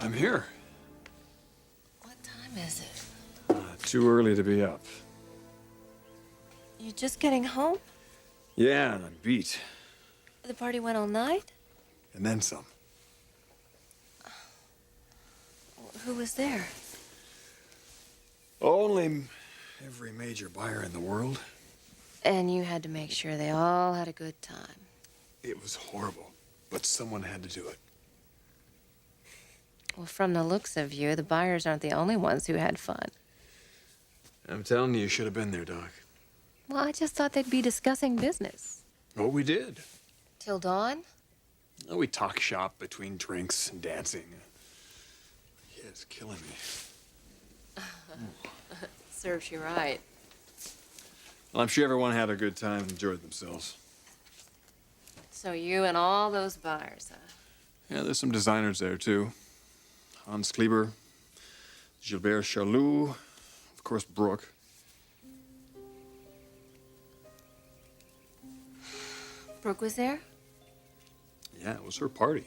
I'm here. What time is it? Too early to be up. You just getting home? Yeah, and I'm beat. The party went all night? And then some. Who was there? Only every major buyer in the world. And you had to make sure they all had a good time. It was horrible, but someone had to do it. Well, from the looks of you, the buyers aren't the only ones who had fun. I'm telling you, you should have been there, Doc. Well, I just thought they'd be discussing business. Oh, we did. Till dawn? Oh, we talk shop between drinks and dancing. Yeah, it's killing me. Serves you right. Well, I'm sure everyone had a good time and enjoyed themselves. So you and all those buyers, huh? Yeah, there's some designers there, too. Hans Kleber, Gilbert Charlot, of course, Brooke. Brooke was there? Yeah, it was her party.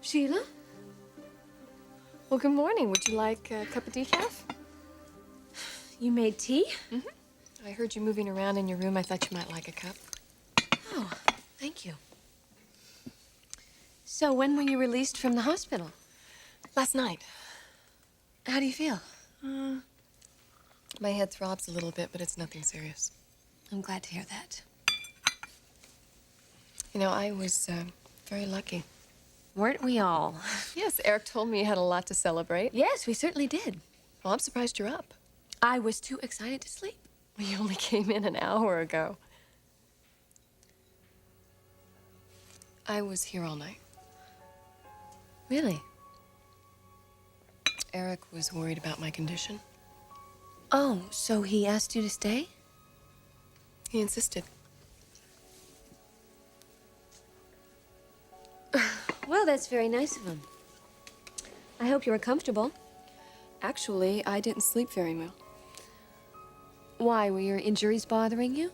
Sheila? Well, good morning. Would you like a cup of decaf? You made tea? I heard you moving around in your room. I thought you might like a cup. Oh, thank you. So when were you released from the hospital? Last night. How do you feel? My head throbs a little bit, but it's nothing serious. I'm glad to hear that. You know, I was very lucky. Weren't we all? Yes, Eric told me you had a lot to celebrate. Yes, we certainly did. Well, I'm surprised you're up. I was too excited to sleep. We only came in an hour ago. I was here all night. Really? Eric was worried about my condition. Oh, so he asked you to stay? He insisted. Well, that's very nice of him. I hope you were comfortable. Actually, I didn't sleep very well. Why, were your injuries bothering you?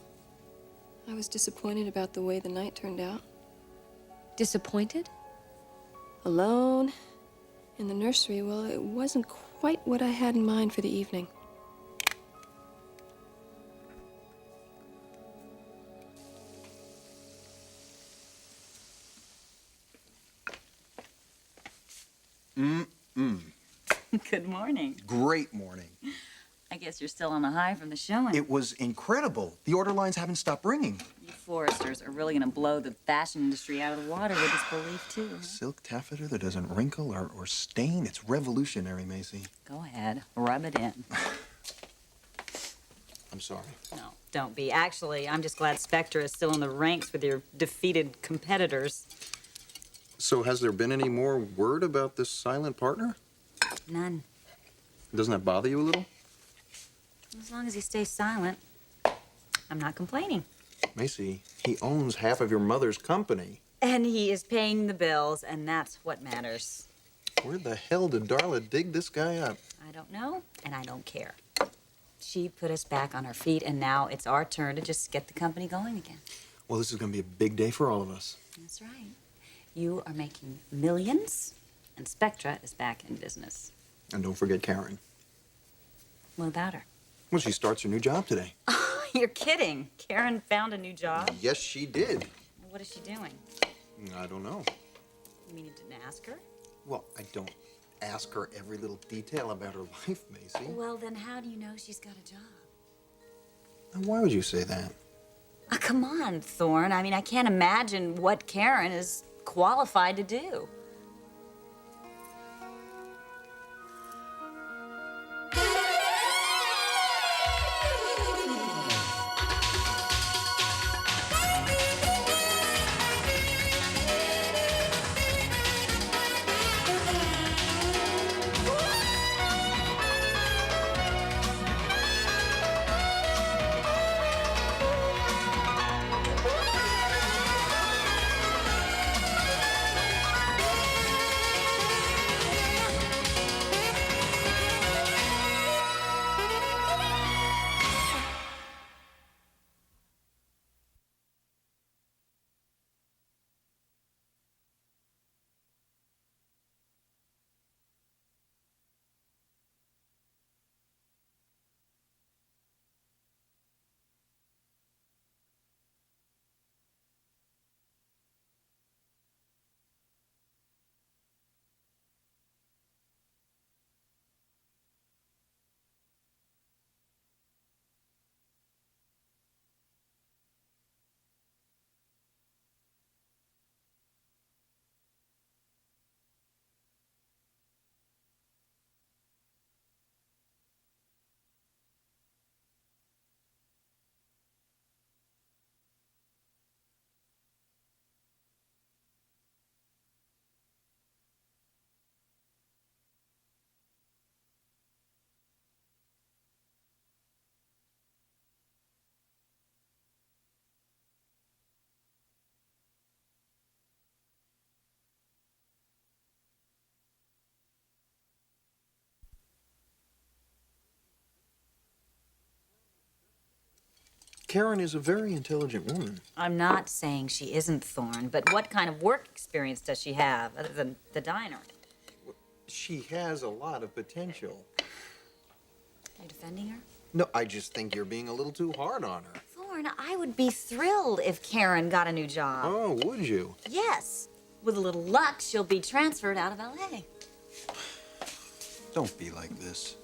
I was disappointed about the way the night turned out. Disappointed? Alone in the nursery, well, it wasn't quite what I had in mind for the evening. Good morning. Great morning. I guess you're still on the high from the showing. It was incredible. The order lines haven't stopped ringing. You Foresters are really going to blow the fashion industry out of the water with this belief, too. Huh? Silk taffeta that doesn't wrinkle or stain. It's revolutionary, Macy. Go ahead. Rub it in. I'm sorry. No, don't be. Actually, I'm just glad Spectre is still in the ranks with your defeated competitors. So has there been any more word about this silent partner? None. Doesn't that bother you a little? As long as he stays silent, I'm not complaining. Macy, he owns half of your mother's company. And he is paying the bills, and that's what matters. Where the hell did Darla dig this guy up? I don't know, and I don't care. She put us back on our feet, and now it's our turn to just get the company going again. Well, this is going to be a big day for all of us. That's right. You are making millions, and Spectra is back in business. And don't forget Karen. What about her? Well, she starts her new job today. You're kidding. Karen found a new job? Yes, she did. What is she doing? I don't know. You mean you didn't ask her? Well, I don't ask her every little detail about her life, Macy. Well, then how do you know she's got a job? Now, why would you say that? Come on, Thorne. I mean, I can't imagine what Karen is qualified to do. Karen is a very intelligent woman. I'm not saying she isn't, Thorne, but what kind of work experience does she have other than the diner? She has a lot of potential. Are you defending her? No, I just think you're being a little too hard on her. Thorne, I would be thrilled if Karen got a new job. Oh, would you? Yes. With a little luck, she'll be transferred out of L.A. Don't be like this.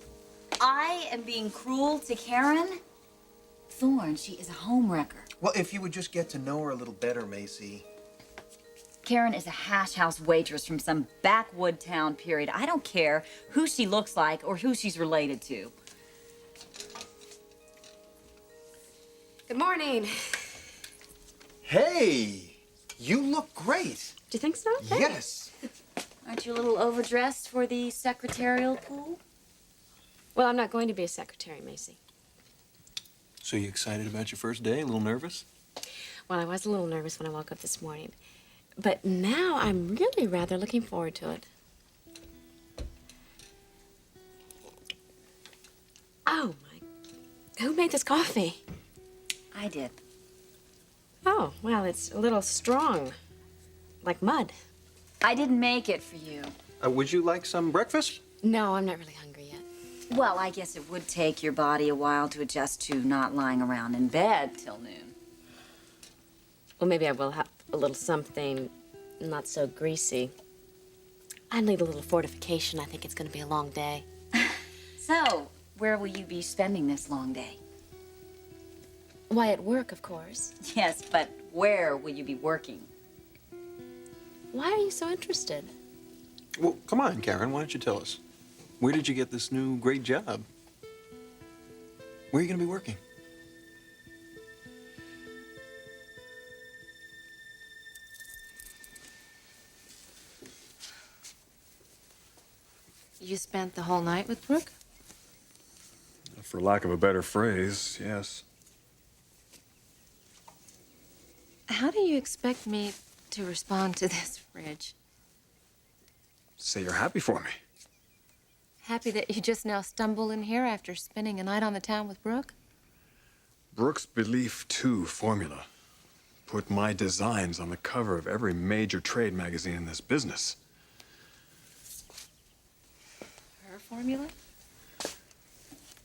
I am being cruel to Karen? Thorne, she is a homewrecker. Well, if you would just get to know her a little better, Macy. Karen is a hash house waitress from some backwood town, period. I don't care who she looks like or who she's related to. Good morning. Hey, you look great. Do you think so? Hey. Yes. Aren't you a little overdressed for the secretarial pool? Well, I'm not going to be a secretary, Macy. So you excited about your first day? A little nervous? Well, I was a little nervous when I woke up this morning. But now I'm really rather looking forward to it. Oh, my. Who made this coffee? I did. Oh, well, it's a little strong. Like mud. I didn't make it for you. Would you like some breakfast? No, I'm not really hungry yet. Well, I guess it would take your body a while to adjust to not lying around in bed till noon. Well, maybe I will have a little something not so greasy. I need a little fortification. I think it's going to be a long day. So, where will you be spending this long day? Why, at work, of course. Yes, but where will you be working? Why are you so interested? Well, come on, Karen. Why don't you tell us? Where did you get this new great job? Where are you going to be working? You spent the whole night with Brooke? For lack of a better phrase, yes. How do you expect me to respond to this, Ridge? Say you're happy for me. Happy that you just now stumbled in here after spending a night on the town with Brooke? Brooke's Belief 2 formula put my designs on the cover of every major trade magazine in this business. Her formula?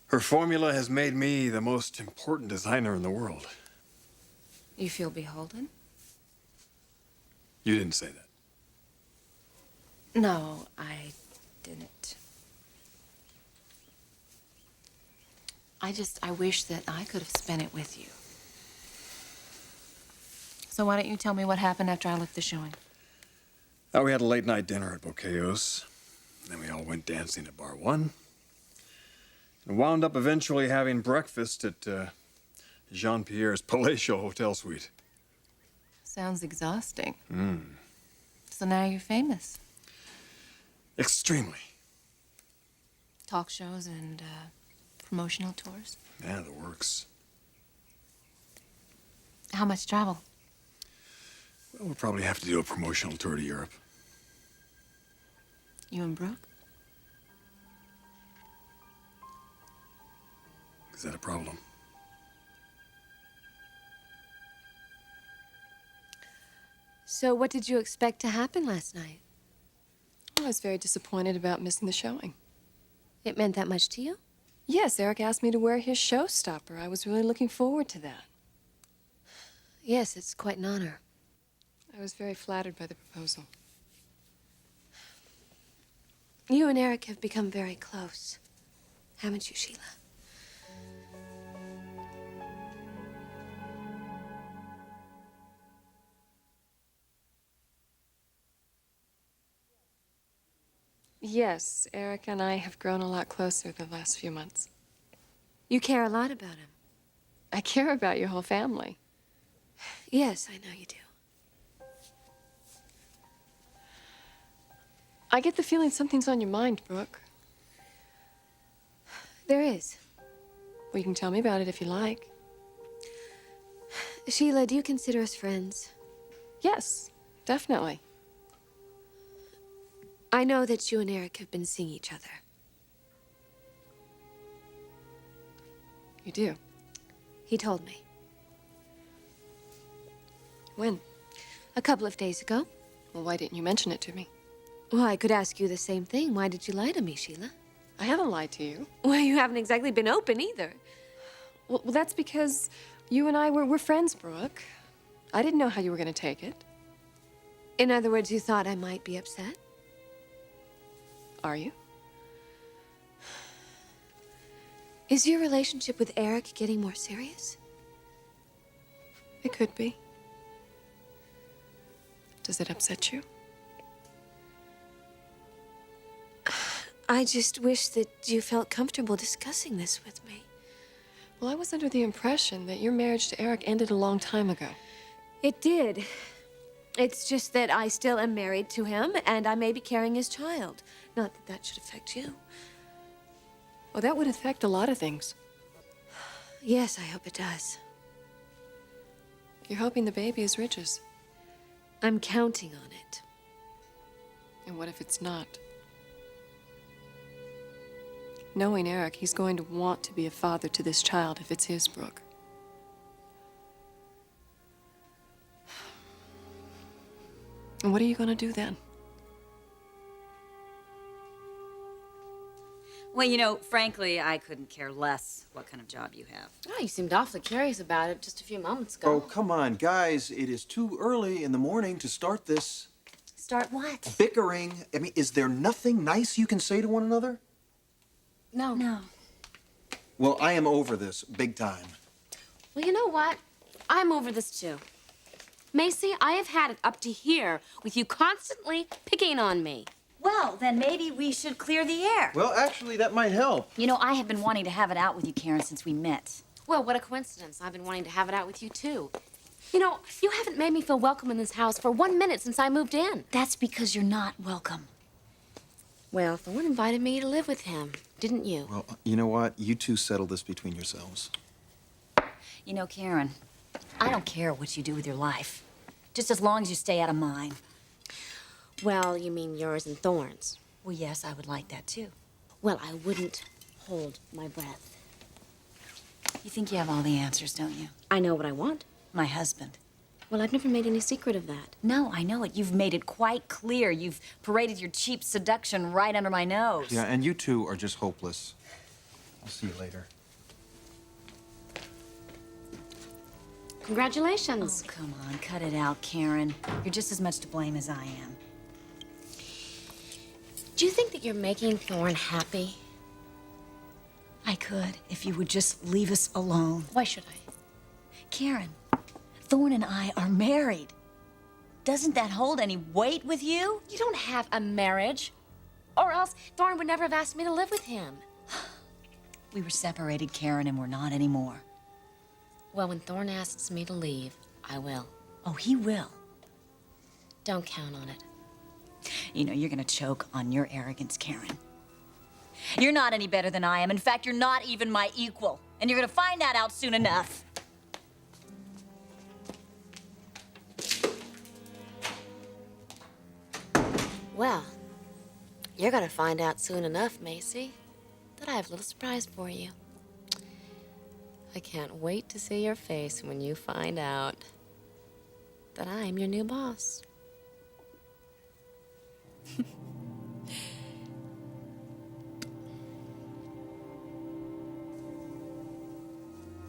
Her formula has made me the most important designer in the world. You feel beholden? You didn't say that. No, I didn't. I wish that I could have spent it with you. So why don't you tell me what happened after I left the showing? We had a late night dinner at Bocayo's. Then we all went dancing at Bar 1. And wound up eventually having breakfast at Jean-Pierre's palatial hotel suite. Sounds exhausting. So now you're famous. Extremely. Talk shows and promotional tours. Yeah, the works. How much travel? Well, we'll probably have to do a promotional tour to Europe. You and Brooke? Is that a problem? So what did you expect to happen last night? I was very disappointed about missing the showing. It meant that much to you? Yes, Eric asked me to wear his showstopper. I was really looking forward to that. Yes, it's quite an honor. I was very flattered by the proposal. You and Eric have become very close, haven't you, Sheila? Yes, Eric and I have grown a lot closer the last few months. You care a lot about him. I care about your whole family. Yes, I know you do. I get the feeling something's on your mind, Brooke. There is. Well, you can tell me about it if you like. Sheila, do you consider us friends? Yes, definitely. I know that you and Eric have been seeing each other. You do? He told me. When? A couple of days ago. Well, why didn't you mention it to me? Well, I could ask you the same thing. Why did you lie to me, Sheila? I haven't lied to you. Well, you haven't exactly been open either. Well, that's because you and I we're friends, Brooke. I didn't know how you were going to take it. In other words, you thought I might be upset? Are you? Is your relationship with Eric getting more serious? It could be. Does it upset you? I just wish that you felt comfortable discussing this with me. Well, I was under the impression that your marriage to Eric ended a long time ago. It did. It's just that I still am married to him, and I may be carrying his child. Not that that should affect you. Well, that would affect a lot of things. Yes, I hope it does. You're hoping the baby is Ridge's. I'm counting on it. And what if it's not? Knowing Eric, he's going to want to be a father to this child if it's his, Brooke. And what are you going to do then? Well, you know, frankly, I couldn't care less what kind of job you have. Oh, you seemed awfully curious about it just a few moments Oh, ago. come on, guys. It is too early in the morning to start this Start what? bickering. I mean, is there nothing nice you can say to one another? No. No. Well, I am over this big time. Well, you know what? I'm over this too. Macy, I have had it up to here with you constantly picking on me. Well, then maybe we should clear the air. Well, actually, that might help. You know, I have been wanting to have it out with you, Karen, since we met. Well, what a coincidence. I've been wanting to have it out with you, too. You know, you haven't made me feel welcome in this house for 1 minute since I moved in. That's because you're not welcome. Well, Thorne invited me to live with him, didn't you? Well, you know what? You two settle this between yourselves. You know, Karen, I don't care what you do with your life, just as long as you stay out of mine. Well, you mean yours and Thorne's. Well, yes, I would like that too. Well, I wouldn't hold my breath. You think you have all the answers, don't you? I know what I want. My husband. Well, I've never made any secret of that. No, I know it. You've made it quite clear. You've paraded your cheap seduction right under my nose. Yeah, and you two are just hopeless. I'll see you later. Congratulations. Oh, come on, cut it out, Karen. You're just as much to blame as I am. Do you think that you're making Thorne happy? I could, if you would just leave us alone. Why should I? Karen, Thorne and I are married. Doesn't that hold any weight with you? You don't have a marriage. Or else Thorne would never have asked me to live with him. We were separated, Karen, and we're not anymore. Well, when Thorne asks me to leave, I will. Oh, he will. Don't count on it. You know, you're gonna choke on your arrogance, Karen. You're not any better than I am. In fact, you're not even my equal. And you're gonna find that out soon enough. Well, you're gonna find out soon enough, Macy, that I have a little surprise for you. I can't wait to see your face when you find out that I'm your new boss.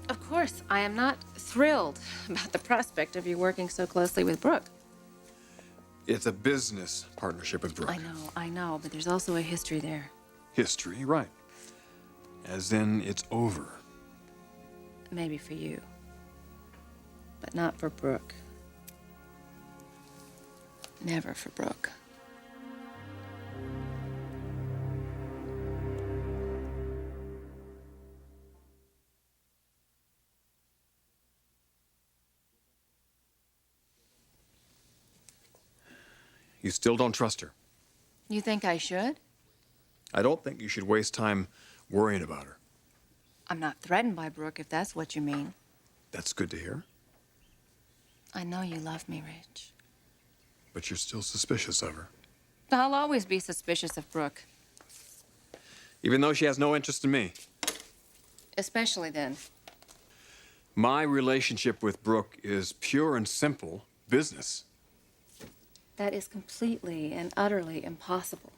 Of course, I am not thrilled about the prospect of you working so closely with Brooke. It's a business partnership with Brooke. I know, but there's also a history there. History, right. As in, it's over. Maybe for you, but not for Brooke. Never for Brooke. You still don't trust her. You think I should? I don't think you should waste time worrying about her. I'm not threatened by Brooke, if that's what you mean. That's good to hear. I know you love me, Ridge. But you're still suspicious of her. I'll always be suspicious of Brooke. Even though she has no interest in me. Especially then. My relationship with Brooke is pure and simple business. That is completely and utterly impossible.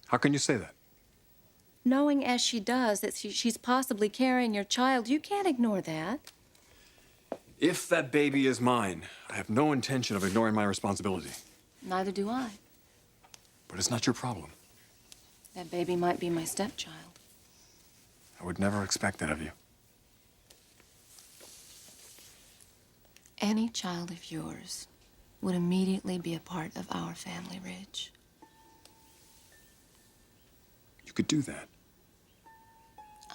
How can you say that? Knowing as she does that she's possibly carrying your child, you can't ignore that. If that baby is mine, I have no intention of ignoring my responsibility. Neither do I. But it's not your problem. That baby might be my stepchild. I would never expect that of you. Any child of yours would immediately be a part of our family, Ridge. You could do that.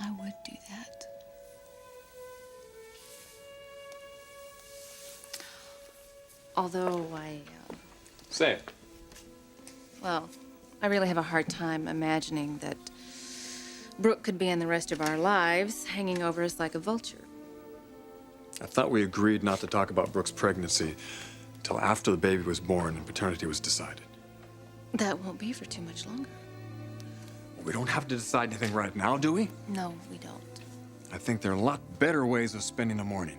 I would do that. Although Say it. well, I really have a hard time imagining that Brooke could be in the rest of our lives hanging over us like a vulture. I thought we agreed not to talk about Brooke's pregnancy until after the baby was born and paternity was decided. That won't be for too much longer. We don't have to decide anything right now, do we? No, we don't. I think there are a lot better ways of spending a morning.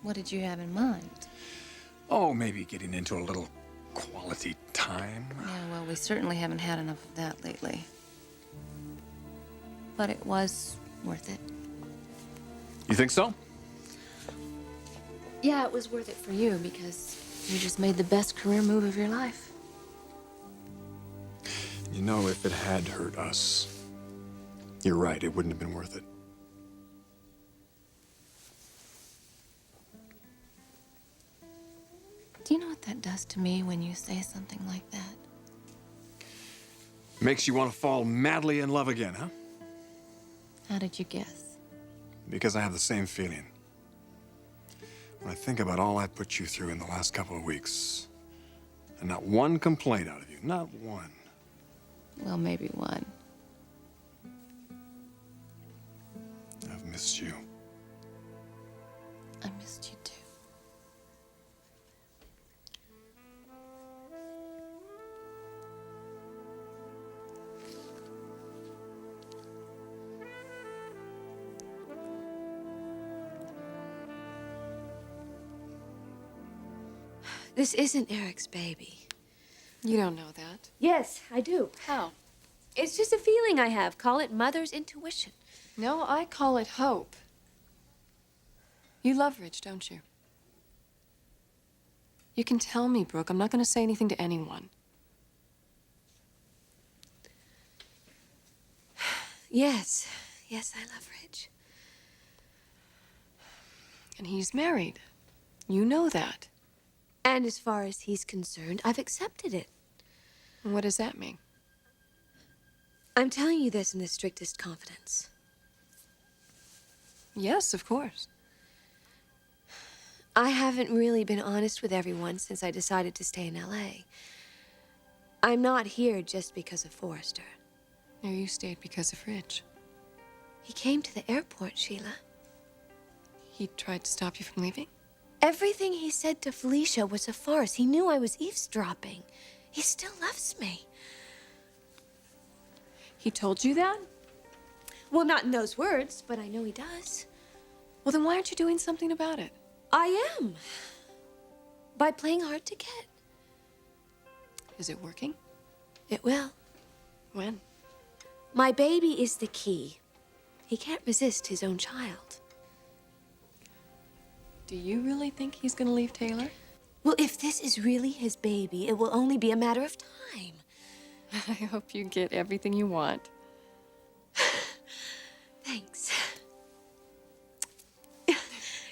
What did you have in mind? Oh, maybe getting into a little quality time. Yeah, well, we certainly haven't had enough of that lately. But it was worth it. You think so? Yeah, it was worth it for you because you just made the best career move of your life. You know, if it had hurt us, you're right, it wouldn't have been worth it. Do you know what that does to me when you say something like that? Makes you want to fall madly in love again, huh? How did you guess? Because I have the same feeling. When I think about all I put you through in the last couple of weeks, and not one complaint out of you, not one. Well, maybe one. I've missed you. I missed you too. This isn't Eric's baby. You don't know that. Yes, I do. How? It's just a feeling I have. Call it mother's intuition. No, I call it hope. You love Ridge, don't you? You can tell me, Brooke. I'm not going to say anything to anyone. Yes. Yes, I love Ridge. And he's married. You know that. And as far as he's concerned, I've accepted it. And what does that mean? I'm telling you this in the strictest confidence. Yes, of course. I haven't really been honest with everyone since I decided to stay in LA. I'm not here just because of Forrester. No, you stayed because of Ridge. He came to the airport, Sheila. He tried to stop you from leaving? Everything he said to Felicia was a farce. He knew I was eavesdropping. He still loves me. He told you that? Well, not in those words, but I know he does. Well, then why aren't you doing something about it? I am. By playing hard to get. Is it working? It will. When? My baby is the key. He can't resist his own child. Do you really think he's gonna leave Taylor? Well, if this is really his baby, it will only be a matter of time. I hope you get everything you want. Thanks.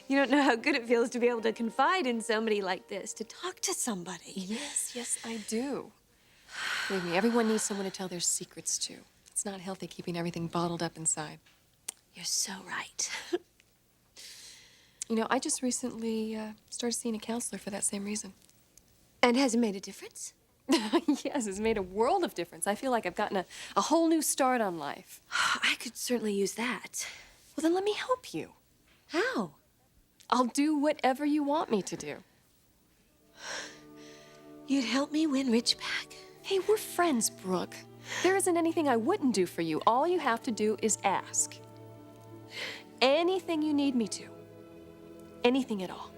You don't know how good it feels to be able to confide in somebody like this, to talk to somebody. Yes, yes, I do. Believe me, everyone needs someone to tell their secrets to. It's not healthy keeping everything bottled up inside. You're so right. You know, I just recently started seeing a counselor for that same reason. And has it made a difference? Yes, it's made a world of difference. I feel like I've gotten a whole new start on life. I could certainly use that. Well, then let me help you. How? I'll do whatever you want me to do. You'd help me win Rich back? Hey, we're friends, Brooke. There isn't anything I wouldn't do for you. All you have to do is ask. Anything you need me to. Anything at all.